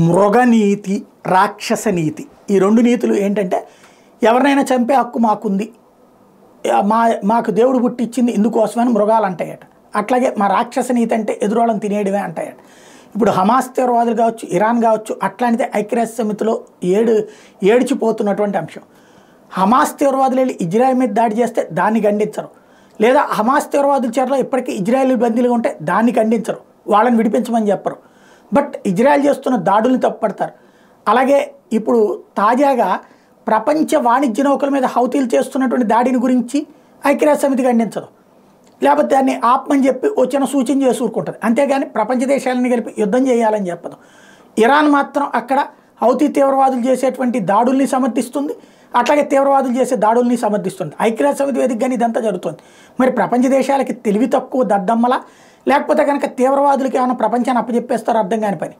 మృగనీతి, రాక్షస నీతి, ఈ రెండు నీతులు ఏంటంటే ఎవరినైనా చంపే హక్కు మాకుంది, మాకు దేవుడు పుట్టించింది ఇందుకోసమని మృగాలు అంటాయట. అట్లాగే మా రాక్షస నీతి అంటే ఎదురోళ్ళని తినేయడమే అంటాయట. ఇప్పుడు హమాస్ తీవ్రవాదులు కావచ్చు, ఇరాన్ కావచ్చు, అట్లాంటిదే ఐక్యరాజ్య సమితిలో ఏడ్చిపోతున్నటువంటి అంశం. హమాస్ తీవ్రవాదులు వెళ్ళి ఇజ్రాయెల్ మీద దాడి చేస్తే దాన్ని ఖండించరు, లేదా హమాస్ తీవ్రవాదుల చేరలో ఇప్పటికీ ఇజ్రాయెల్ బందీలుగా ఉంటే దాన్ని ఖండించరు, వాళ్ళని విడిపించమని చెప్పరు. బట్ ఇజ్రాయెల్ చేస్తున్న దాడుల్ని తప్పుపడతారు. అలాగే ఇప్పుడు తాజాగా ప్రపంచ వాణిజ్య నౌకల మీద హౌతీలు చేస్తున్నటువంటి దాడిని గురించి ఐక్యరాజ్య సమితి ఖండించదు, లేకపోతే దాన్ని ఆపమని చెప్పి వచ్చిన సూచన చేసి ఊరుకుంటుంది. అంతేగాని ప్రపంచ దేశాలని కలిపి యుద్ధం చేయాలని చెప్పదు. ఇరాన్ మాత్రం అక్కడ హౌతీ తీవ్రవాదులు చేసేటువంటి దాడుల్ని సమర్థిస్తుంది, అట్లాగే తీవ్రవాదులు చేసే దాడుల్ని సమర్థిస్తుంది. ఐక్యరాజ్య సమితి వేదికగానే ఇదంతా జరుగుతుంది. మరి ప్రపంచ దేశాలకి తెలివి తక్కువ దద్దమ్మలా, లేకపోతే కనుక తీవ్రవాదులకి ఏమైనా ప్రపంచాన్ని అప్పచెప్పేస్తారో అర్థం కాని పని.